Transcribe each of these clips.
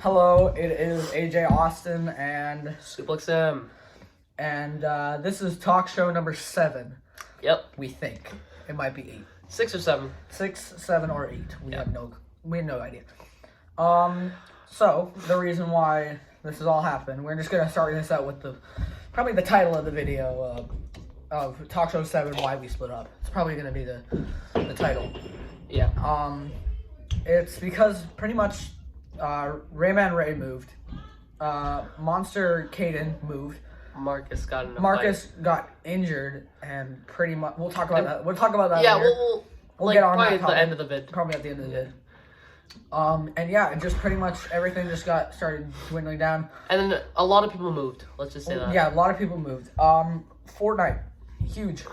Hello, it is AJ Austin and Suplex M. This is talk show number 7. Yep. We think it might be 8, 6 or 7. 6, 7, or 8. We Yep. have no idea. So the reason why this has all happened, we're just gonna start this out with probably the title of the video of talk show 7, why we split up. It's probably gonna be the title. Yeah. It's because pretty much Rayman Ray moved, Monster Caden moved. Marcus got in a Marcus fight. got injured, and pretty much we'll talk about that. We'll talk about that. Yeah, later. we'll get on probably that at the topic. end of the vid. Probably at the end of the vid. And yeah, it just pretty much everything just started dwindling down. And then a lot of people moved. Let's just say that. Yeah, a lot of people moved. Fortnite, huge.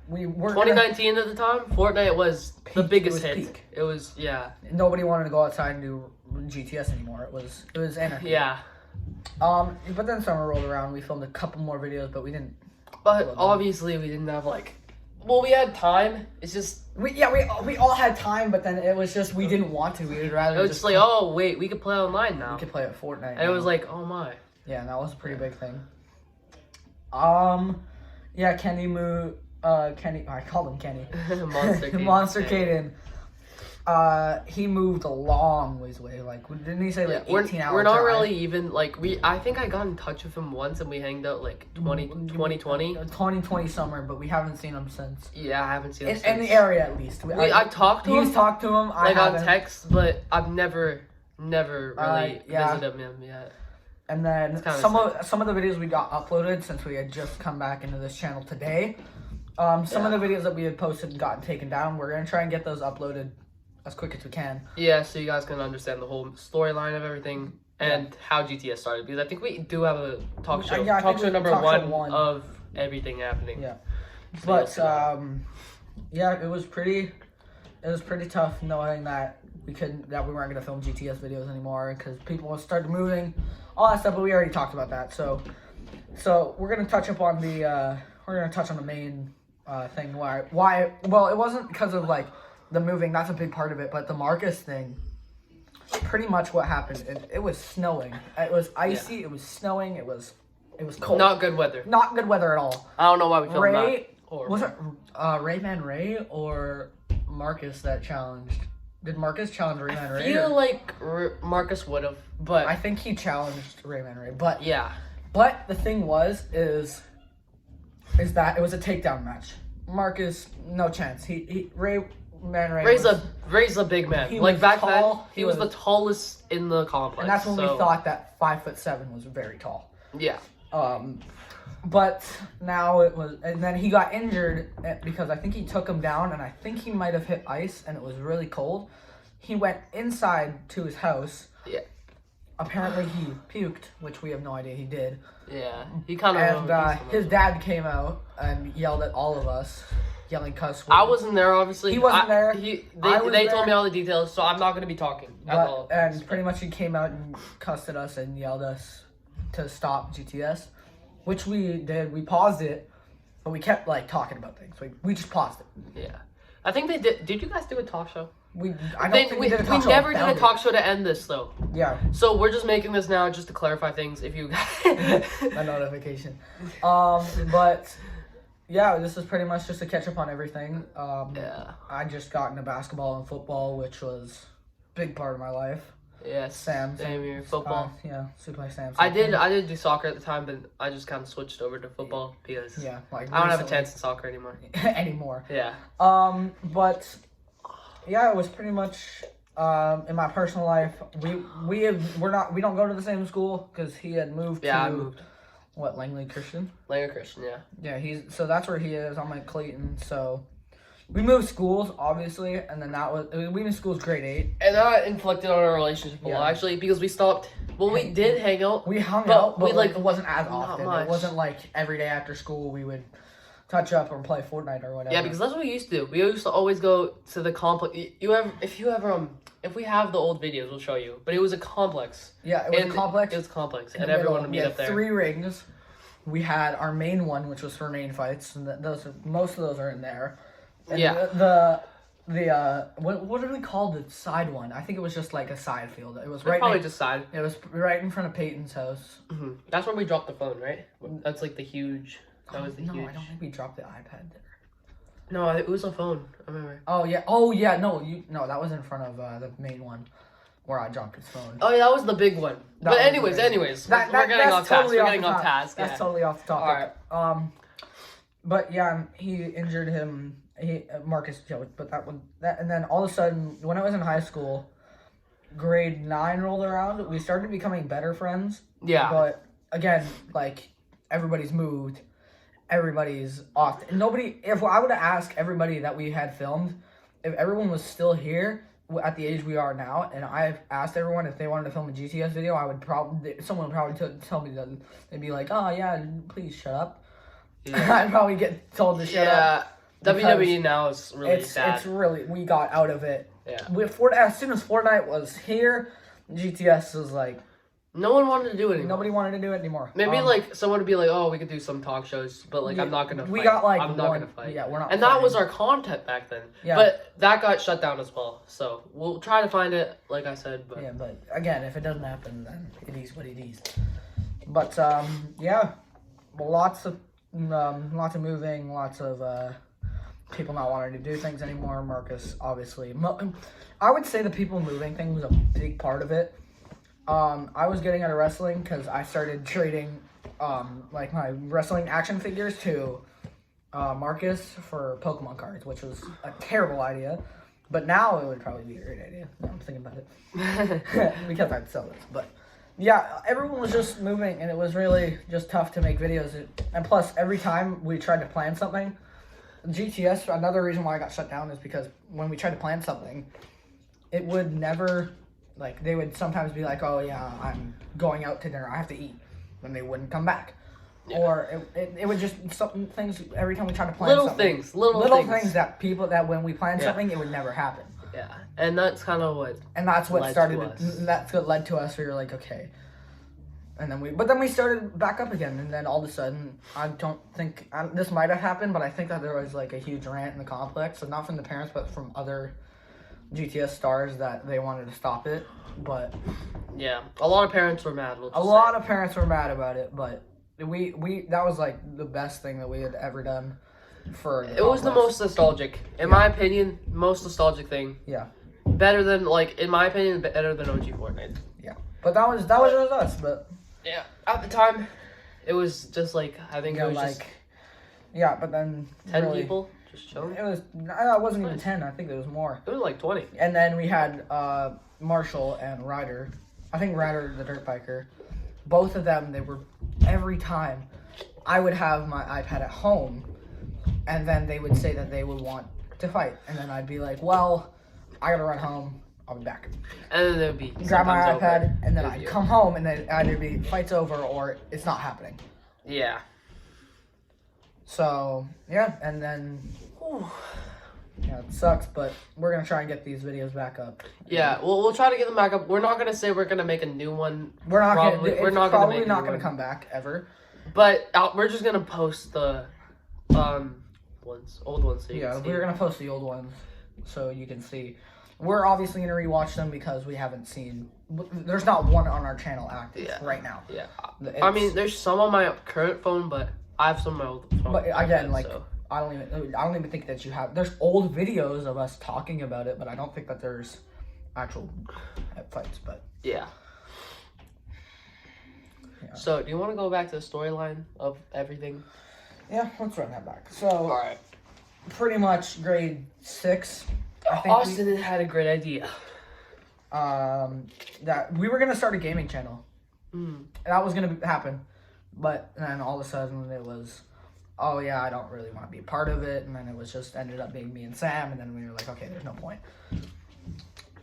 We were 2019 at the time, Fortnite was the Peak. biggest It was hit. peak. It was, yeah. Nobody wanted to go outside and do GTS anymore. It was anarchy. Yeah. But then summer rolled around. We filmed a couple more videos, but we didn't. But obviously we didn't have we had time. It's just, We all had time, but then it was just we didn't want to. We would rather it was just like, oh, wait, we could play online now. we could play at Fortnite. And it was like, oh my. yeah, that was a pretty big thing. Yeah, Kenny moved. Kenny, I called him Kenny. Monster Caden. Monster Caden. He moved a long ways away. Like, didn't he say like 18 hours? We're not really even I think I got in touch with him once and we hanged out 2020. 2020 summer, but we haven't seen him since. Yeah, I haven't seen him In the since. area, at least. I've talked to him. He's talked to him. I on haven't. text, but I've never really yeah. visited him yet. And then It's kinda some of the videos we got uploaded since we had just come back into this channel today. Some of the videos that we had posted and gotten taken down. We're gonna try and get those uploaded as quick as we can. Yeah, so you guys can understand the whole storyline of everything and how GTS started, because I think we do have a talk show. Yeah, I talk think show number talk show 1 of everything happening. Yeah. So But you'll see yeah, it was pretty tough knowing that we weren't gonna film GTS videos anymore because people started moving, all that stuff. But we already talked about that. So we're gonna touch upon the main thing. Why? Well, it wasn't because of the moving. That's a big part of it. But the Marcus thing, pretty much what happened. It was snowing. It was icy. Yeah. It was snowing. It was cold. Not good weather. Not good weather at all. I don't know why we filmed Ray, that. Or was it Rayman Ray or Marcus that challenged? Did Marcus challenge Rayman Ray? I feel like Marcus would have, but I think he challenged Rayman Ray. But yeah. But the thing is that it was a takedown match. Marcus, no chance. Rayman Ray. Ray's a big man. he Like was back tall, then, he was the tallest in the complex. And that's when we thought that 5'7" was very tall. Yeah. But now and then he got injured because I think he took him down, and I think he might have hit ice, and it was really cold. He went inside to his house. Yeah. Apparently he puked, which we have no idea he did. Yeah. He kind of. And his dad came out and yelled at all of us, yelling cuss words. I wasn't there, obviously. He wasn't there. They there. told me all the details, so I'm not going to be talking at all. And pretty much he came out and cussed at us and yelled at us to stop GTS, which we did. We paused it, but we kept talking about things. We just paused it. Yeah. I think they did. Did you guys do a talk show? I don't think we did a talk show. We never did about a talk show to end this, though. it. Yeah, So we're just making this now just to clarify things. If you a notification. But yeah, this is pretty much just to catch up on everything. Yeah. I just got into basketball and football, which was a big part of my life. Yeah. Same here. Football. Yeah, Super Sam. I did do soccer at the time, but I just kind of switched over to football because Yeah, I don't have a recently. chance in soccer anymore. anymore. Yeah. But yeah, it was pretty much in my personal life. We don't go to the same school because he had moved Yeah, to I moved. what, Langley Christian? Langer Christian, yeah. Yeah, so that's where he is. I'm at Clayton. So we moved schools, obviously, and then we moved schools grade 8. And that inflicted on our relationship a Yeah. lot, actually, because we stopped. Well, we did hang out. We hung But out, but we, it wasn't as not often. much. It wasn't every day after school we would touch up or play Fortnite or whatever. Yeah, because that's what we used to do. We used to always go to the complex. If we have the old videos, we'll show you. But it was a complex. Yeah, it was a complex. It was complex, in and the middle. everyone would meet We had up there. 3 rings. We had our main one, which was for main fights, and most of those are in there. And Yeah. the what did we call the side one? I think it was just like a side field. It was right. Probably just side. It was right in front of Peyton's house. Mm-hmm. That's where we dropped the phone, right? That's like the huge. That was the no, huge. I don't think we dropped the iPad there. No, it was a phone. I remember. Oh yeah. No, that was in front of the main one where I dropped his phone. Oh yeah, that was the big one. That But was anyways, the big we're getting off task. We're getting off task. That's Yeah. totally off the topic. Alright. But yeah, he injured him. Marcus killed, but and then all of a sudden, when I was in high school, grade 9 rolled around. We started becoming better friends. Yeah. But again, like everybody's moved, everybody's off. Nobody. If I would have asked everybody that we had filmed, if everyone was still here at the age we are now, and I asked everyone if they wanted to film a GTS video, someone would probably tell me that they'd be like, "Oh yeah, please shut up." Yeah. I'd probably get told to shut up. WWE now is really sad. It's really, we got out of it. Yeah. As soon as Fortnite was here, GTS was like, no one wanted to do it anymore. nobody wanted to do it anymore. Maybe like someone would be like, "Oh, we could do some talk shows," but like I'm not gonna. We fight. got like I'm not gonna fight. Yeah, we're not. And that was our content back then. Yeah. But that got shut down as well. So we'll try to find it, like I said. But Yeah, but again, if it doesn't happen, then it is what it is. But yeah, lots of moving, lots of people not wanting to do things anymore. Marcus, obviously, I would say the people moving thing was a big part of it. I was getting out of wrestling because I started trading like my wrestling action figures to Marcus for Pokemon cards, which was a terrible idea. But now it would probably be a great idea. Now I'm thinking about it because I'd sell this. But yeah, everyone was just moving, and it was really just tough to make videos. And plus, every time we tried to plan something, GTS, another reason why I got shut down is because when we tried to plan something, it would never, like, they would sometimes be like, "Oh yeah, I'm going out to dinner, I have to eat," and they wouldn't come back. Yeah. Or it would just, some things, every time we tried to plan little something. Little things that when we planned something, it would never happen. Yeah, and that's kind of what. And that's what that's what led to us. We were like, okay. And then we started back up again, and then all of a sudden, I don't think, this might have happened, but I think that there was like a huge rant in the complex, so not from the parents, but from other GTS stars that they wanted to stop it, but... Yeah, a lot of parents were mad. A lot of parents were mad about it, but we that was like the best thing that we had ever done for the It was the most nostalgic, in my opinion, most nostalgic thing. Yeah. Better than, like, in my opinion, better than OG Fortnite. Yeah. But that was just us, but... Yeah, at the time, it was just like, I think it was like, just... Yeah, but then... 10 people just chilling? It wasn't even 10, I think there was more. It was like 20. And then we had Marshall and Ryder. I think Ryder, the dirt biker. Both of them, they were... Every time, I would have my iPad at home, and then they would say that they would want to fight. And then I'd be like, well, I gotta run home. I'll be back. And then there'd be grab my iPad, and then I'd come home, and then either be fight's over or it's not happening. Yeah. So yeah, and then yeah, it sucks, but we're gonna try and get these videos back up. Yeah, we'll try to get them back up. We're not gonna say we're gonna make a new one. We're not probably, gonna. We're not probably gonna make not gonna come back ever. But we're just gonna post the old ones. So yeah, we're gonna post the old ones so you can see. We're obviously going to rewatch them because we haven't seen... There's not one on our channel active right now. Yeah. I mean, there's some on my current phone, but I have some on my old phone. But again, like, so. I don't even think that you have... There's old videos of us talking about it, but I don't think that there's actual fights, but... Yeah. So, do you want to go back to the storyline of everything? Yeah, let's run that back. So, alright. Pretty much grade 6... Austin had a great idea. That we were gonna start a gaming channel. That was gonna happen, but then all of a sudden it was, oh yeah, I don't really want to be a part of it, and then it was just ended up being me and Sam, and then we were like, okay, there's no point.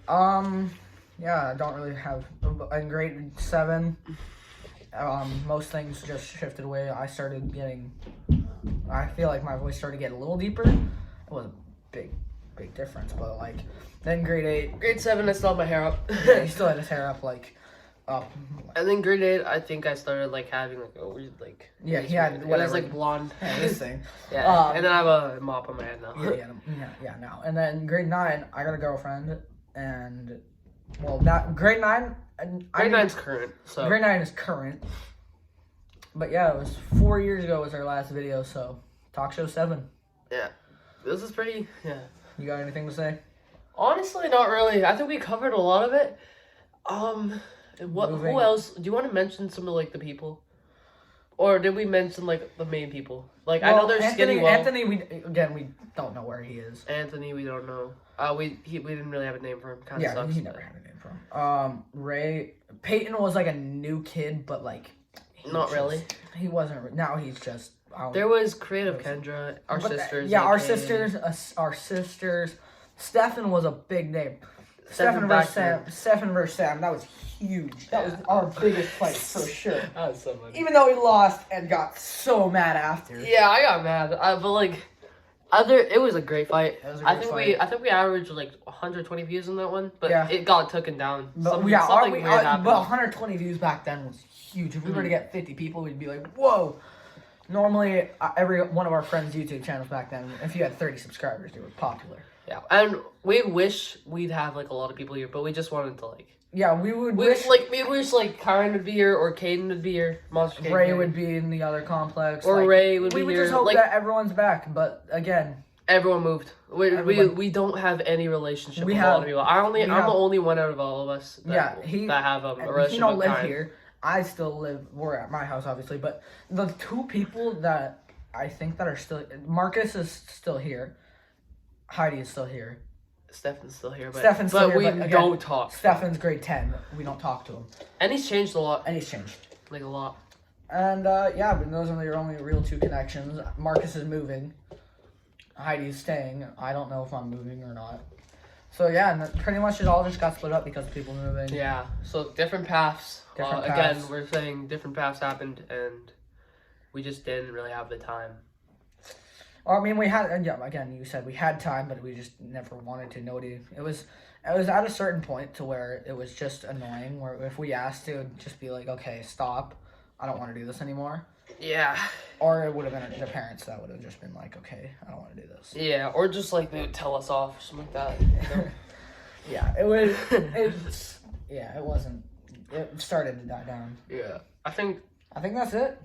Yeah, I don't really have in grade 7. Most things just shifted away. I feel like my voice started getting a little deeper. It wasn't big difference, but like then grade 8, grade 7, I still had my hair up. Yeah, he still had his hair up. Like up. And then grade 8, I think I started like having like a weird like. Yeah, he had It was whatever. like blonde. Yeah, this thing. Yeah, and then I have a mop on my head now. Yeah, now. And then grade 9, I got a girlfriend, and well, that grade 9. Grade 9's current. So Grade 9 is current. But yeah, it was 4 years ago was our last video, so Talk Show 7. yeah, this is pretty. Yeah. You got anything to say? Honestly, not really. I think we covered a lot of it. Moving. Who else? Do you want to mention some of like the people, or did we mention like the main people? Like I know there's Skinny Will. Anthony, we don't know where he is. Anthony, we don't know. We didn't really have a name for him. Kind of Yeah, sucks. he never had a name for him. Ray Peyton was like a new kid, but like Not really. He wasn't. Now he's just. There was Creative Kendra, our sisters. Yeah, our aka sisters. Stefan was a big name. Stefan Stefan versus Sam. That was huge. That was our biggest fight for sure. That was so funny. Even though we lost and got so mad after. Yeah, I got mad. But like, it was a great fight. It was a great fight. I think we averaged like 120 views on that one, but Yeah. it got taken down. But Something weird happened. but 120 views back then was huge. If we were to get 50 people, we'd be like, whoa. Normally, every one of our friends' YouTube channels back then, if you had 30 subscribers, they were popular. Yeah, and we wish we'd have like a lot of people here, but we just wanted to like. Yeah, we would We wish wish like Karen would be here or Caden would be here. Monster Caden Ray here. would be in the other complex. Or like, Ray would be we would here. just hope Like- that everyone's back, but again, Everyone moved. Everyone- We don't have any relationship We with have- a lot of people. I'm the only one out of all of us that have a and relationship he don't with live Karen. here. I still live. We're at my house, obviously, but the two people that I think that are still Marcus is still here. Heidi is still here. Stefan's still here, but Stefan's still here, we but again, don't talk. Stefan's grade 10. We don't talk to him, And he's changed a lot, and he's changed. like a lot. And yeah, but those are your only real two connections. Marcus is moving. Heidi's staying. I don't know if I'm moving or not. So yeah, and that pretty much it all just got split up because of people moving. Yeah, so different paths. Different Again, paths. we're saying different paths happened, and we just didn't really have the time. I mean, we had, and yeah, again, you said we had time, but we just never wanted to. Nobody. It was at a certain point to where it was just annoying. Where if we asked, it would just be like, okay, stop. I don't want to do this anymore. Yeah. Or it would have been the parents that would have just been like, okay, I don't want to do this. Yeah, or just like they would tell us off or something like that. You know? Yeah, it was. Yeah, it wasn't. It started to die down. Yeah. I think that's it.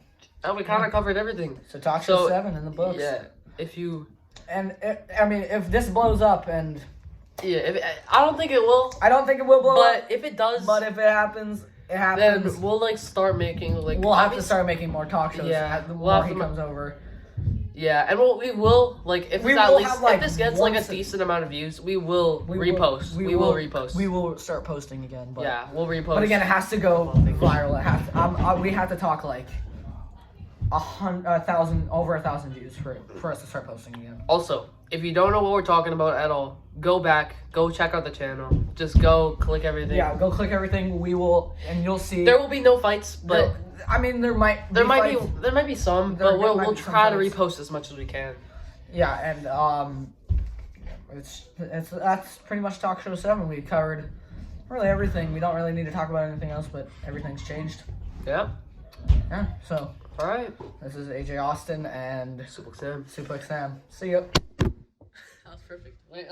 we kind of covered everything. So Talk Show So, 7 in the books. Yeah. If you. And I mean, if this blows up, and Yeah, I don't think it will. I don't think it will blow up. But if it does, But if it happens, it then happens. we'll like start making like. We'll have to start making more talk shows. Yeah, The we'll more have he to comes over. Yeah, and we will like if We it's at will least have, like, if this gets like a once a- decent amount of views, we will We repost. We will repost. We will start posting again. But Yeah, we'll repost. But again, it has to go viral. It has to, we have to talk like 1,000, over 1,000 views for us to start posting again. Also, if you don't know what we're talking about at all, go back, go check out the channel. Just go click everything. Yeah, go click everything. We will, and you'll see. There will be no fights, but I mean, there might there might fights. be some, There but might we'll be some try to fights. repost as much as we can. Yeah, and that's pretty much Talk Show 7. We covered really everything. We don't really need to talk about anything else, but everything's changed. Yeah. Yeah. So All right. this is AJ Austin and Suplex Sam. Suplex Sam. See ya. That was perfect. Wait,